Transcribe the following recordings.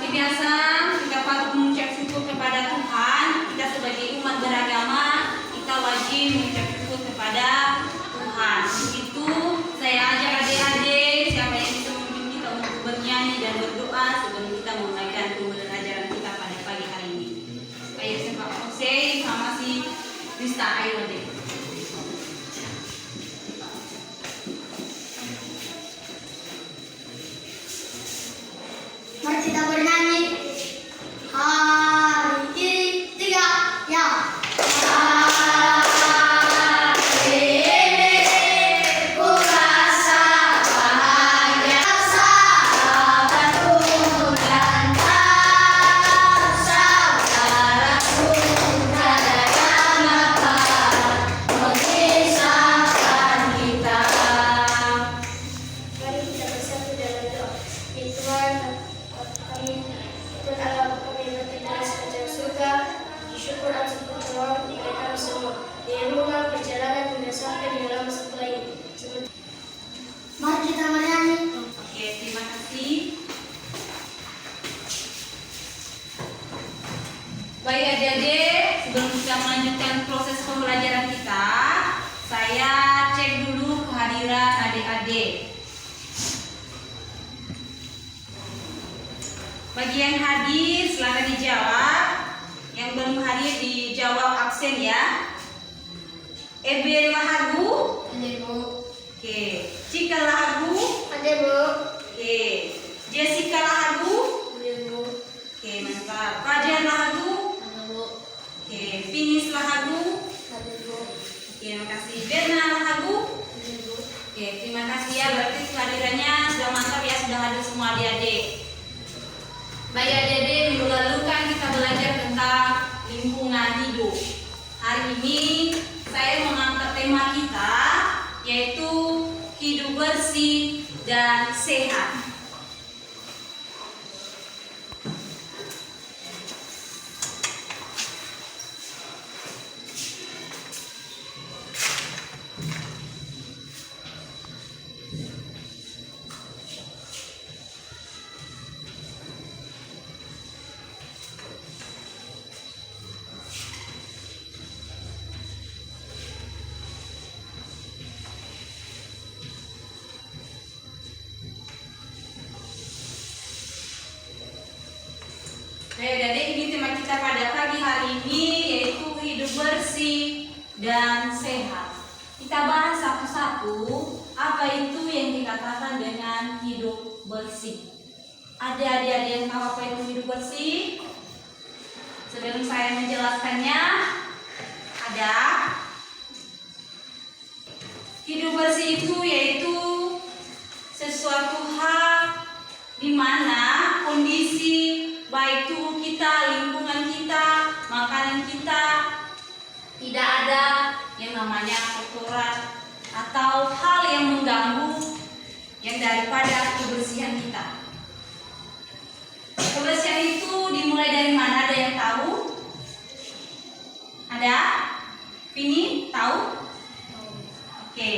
biasa kita patut mengucap syukur kepada Tuhan. Kita sebagai umat beragama, kita wajib mengucap syukur kepada Tuhan. Begitu saya ajak adik-adik siapa yang bisa memimpin kita untuk bernyanyi dan berdoa sebelum kita memulaikan pembelajaran kita pada pagi hari ini. Ayo Pak Jose sama si Rista, ayo adik. Mari kita bernyanyi. Hari ini 3 ya. Mari kita bernyanyi. Oke, terima kasih. Baik adik-adik, sebelum kita melanjutkan proses pembelajaran kita, saya cek dulu kehadiran adik-adik. Bagi yang hadir, silakan dijawab. Yang belum hadir dijawab absen ya. Eben Lahagu. Ada Bu. Oke. Cika Lahagu. Ada Bu. Oke. Jessica Lahagu. Ada Bu. Oke, mantap. Fajar Lahagu. Ada Bu. Oke. Finis Lahagu. Ada Bu. Oke, makasih. Berna Lahagu. Ada Bu. Oke, terima kasih ya. Berarti kehadirannya sudah mantap ya, sudah hadir semua adik-adik. Baik adik-adik, minggu lalu kan kita belajar tentang lingkungan hidup. Hari ini saya mengangkat tema kita, yaitu hidup bersih dan sehat. Baik adik-adik, ini tema kita pada pagi hari ini yaitu hidup bersih dan sehat. Kita bahas satu-satu apa itu yang dikatakan dengan hidup bersih. Ada adik-adik yang tahu apa itu hidup bersih? Sebelum saya menjelaskannya, ada. Hidup bersih itu yaitu sesuatu hal di mana kondisi baik tubuh kita, lingkungan kita, makanan kita tidak ada yang namanya kotoran atau hal yang mengganggu yang daripada kebersihan kita. Kebersihan itu dimulai dari mana? Ada yang tahu? Ada? Vini tahu? Oke,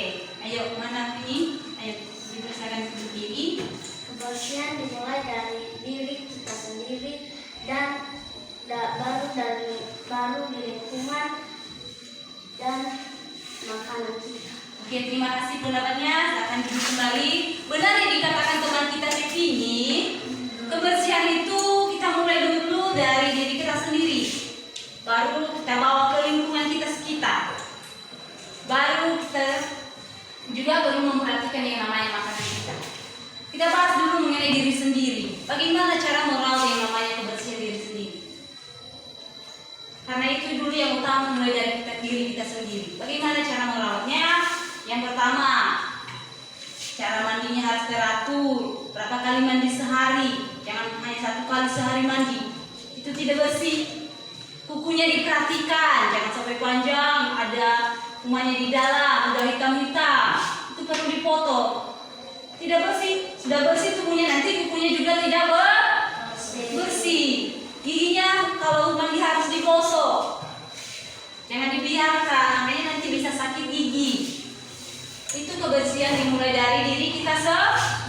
ayo mana Vini? Ayo dipersilakan berdiri. Kebersihan dimulai dari diri kita sendiri dan baru di lingkungan dan makanan kita. Oke, terima kasih pendapatnya. Silakan duduk kembali. Benar yang dikatakan teman kita ini, kebersihan itu kita mulai dulu dari diri kita sendiri. Baru kita bawa ke lingkungan kita sekitar. Baru kita juga baru memperhatikan yang namanya makanan kita. Kita bahas dulu mengenai diri sendiri. Bagaimana cara merawat yang namanya kebersihan diri sendiri? Karena itu dulu yang utama mulai dari diri kita sendiri. Bagaimana cara merawatnya? Yang pertama, cara mandinya harus teratur. Berapa kali mandi sehari? Jangan hanya 1 kali sehari mandi. Itu tidak bersih. Kukunya diperhatikan, jangan sampai panjang, ada kumannya di dalam, ada hitam-hitam. Itu perlu dipotong. Tidak bersih, sudah bersih tubuhnya, nanti kukunya juga tidak bersih. Giginya kalau mandi harus digosok, jangan dibiarkan, makanya nanti bisa sakit gigi. Itu kebersihan dimulai dari diri kita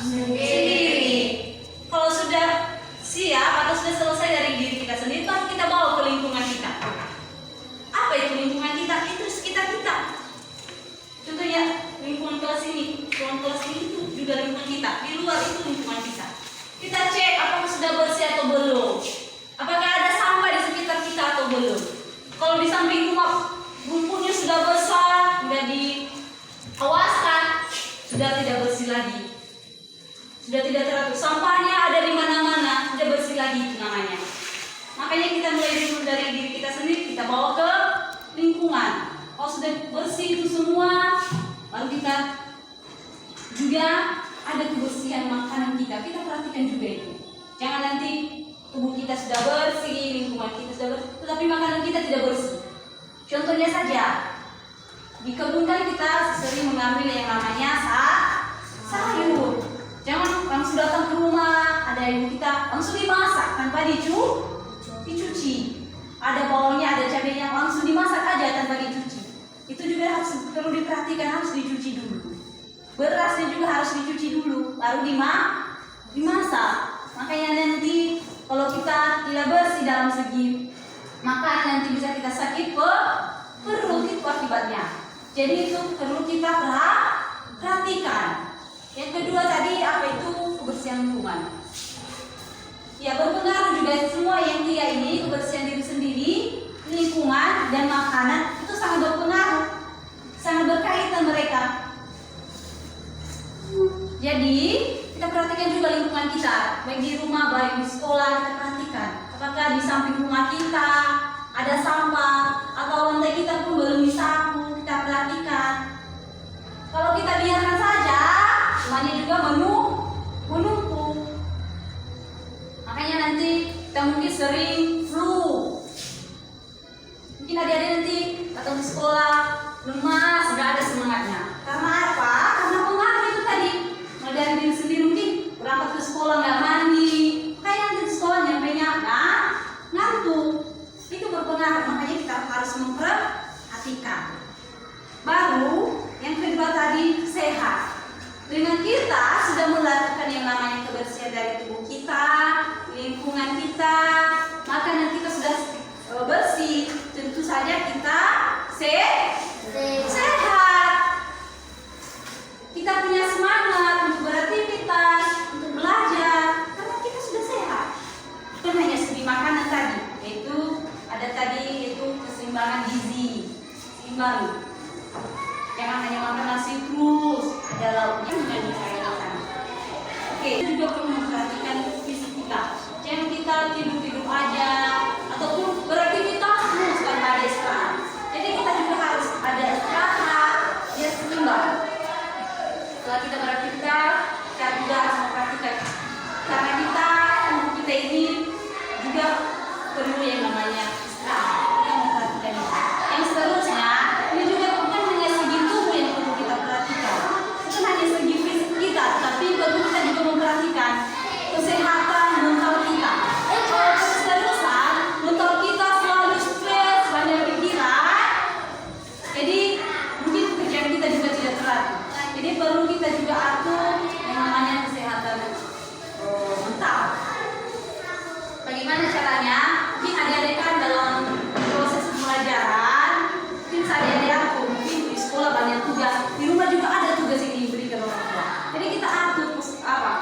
sendiri. Kalau sudah siap atau samping rumah rumputnya sudah besar, sudah diawaskan, sudah tidak bersih lagi, sudah tidak teratur, sampahnya ada di mana-mana, sudah bersih lagi itu namanya. Makanya kita mulai dulu dari diri kita sendiri, kita bawa ke lingkungan. Kalau sudah bersih itu semua, lalu kita juga ada kebersihan makanan kita perhatikan juga itu. Jangan nanti tubuh kita sudah bersih, lingkungan kita sudah bersih, tetapi makanan kita tidak bersih. Contohnya saja, di kebun kan kita sering mengambil yang namanya sayur. Jangan langsung datang ke rumah, ada ibu kita langsung dimasak tanpa dicuci. Ada bawangnya, ada cabenya, langsung dimasak aja tanpa dicuci. Itu juga harus perlu diperhatikan, harus dicuci dulu. Berasnya juga harus dicuci dulu, baru dimasak. Makanya nanti kalau kita tidak bersih dalam segi makan, nanti bisa kita sakit perut, itu akibatnya. Jadi itu perlu kita perhatikan. Yang kedua tadi apa itu kebersihan lingkungan. Ya, berpengaruh juga semua yang tiga ini, kebersihan diri sendiri, lingkungan, dan makanan itu sangat berpengaruh, sangat berkaitan mereka. Jadi kita perhatikan juga lingkungan kita, baik di rumah, baik di sekolah, kita perhatikan. Apakah di samping rumah kita ada sampah, atau lantai kita pun belum disapu, kita perhatikan. Kalau kita biarkan saja, semuanya juga menumpuk. Makanya nanti kita mungkin sering flu. Mungkin adik-adik nanti datang ke sekolah lemas, nggak ada semangatnya. Karena apa? Karena pengaruh itu tadi. Mulai dari diri sendiri, mungkin berangkat ke sekolah nggak mandi, kayak nanti di sekolah nyampenya ngantuk. Itu berpengaruh. Makanya kita harus memperhatikan. Baru yang kedua tadi sehat. Dengan kita sudah melakukan yang namanya kebersihan dari tubuh kita, lingkungan kita, makanan kita sudah bersih, tentu saja kita sehat. Kita punya semangat untuk beraktivitas, untuk belajar, karena kita sudah sehat. Bukan hanya segi makanan tadi, yaitu ada tadi yaitu keseimbangan gizi, seimbang. Jangan hanya makan nasi terus, ada lauknya juga dicairkan. Oke, juga perlu memperhatikan fisik kita. Jangan kita tidur-tidur aja, ataupun beraktivitas terus tanpa ada istirahat. Jadi kita juga harus ada istirahat, dia seimbang. Setelah kita beraktivitas, kita juga harus memperhatikan. Karena tubuh kita ini juga perlu yang namanya istirahat. Kita memperhatikan itu. Yang seterusnya, ini juga bukan hanya segi tubuh yang perlu kita perhatikan, bukan hanya segi fisik kita, tapi perlu kita juga memperhatikan kesehatan mental kita. Kalau terus-terusan mental kita selalu stres, banyak pikiran, jadi mungkin pekerjaan kita juga tidak teratur. Jadi perlu kita juga atur yang namanya kesehatan mental. Bagaimana caranya? Mungkin adik-adik kan dalam proses pembelajaran, mungkin adik-adik aku mungkin di sekolah banyak tugas, di rumah juga ada tugas yang diberikan orang tua. Jadi kita atur apa?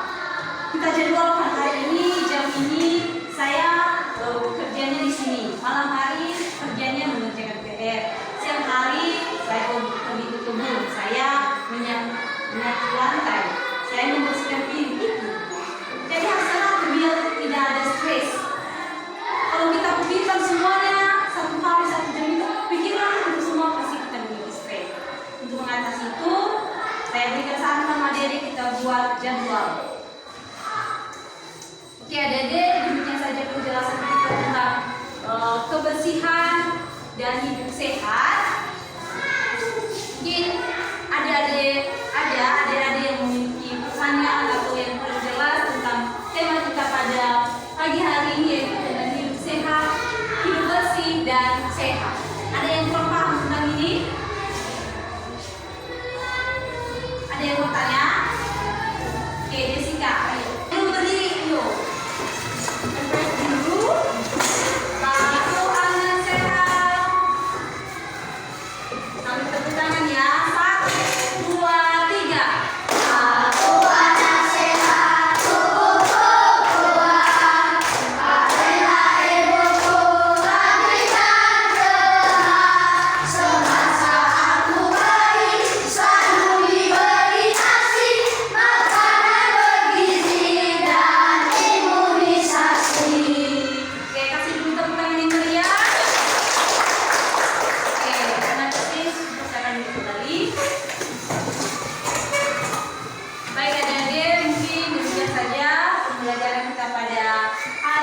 Kita jadwalkan hari ini jam ini saya kerjanya di sini, malam hari kerjanya mengerjakan PR, siang hari saya pergi ke kebun, saya menyapu lantai, saya membersihkan pintu. Jadi harus teratur biar tidak ada stres. Kalau kita pikirkan semuanya satu hari satu jam itu pikiran itu semua pasti kita memiliki stres. Untuk mengatasi itu, saya berikan saran sama adik-adik kita buat jadwal. Oke adik-adik, demikian saja penjelasan kita tentang kebersihan dan hidup sehat. Mungkin adik-adik yang memiliki pertanyaan atau yang perlu jelas tentang tema kita pada pagi hari ini, yaitu tentang hidup sehat, hidup bersih dan sehat. Ada yang kurang paham tentang ini? Ada yang mau tanya? Oke, Jessica, ayo. Berdiri, yuk.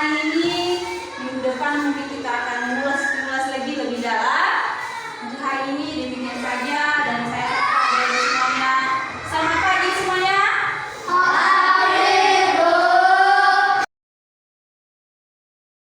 hari ini, minggu depan mungkin kita akan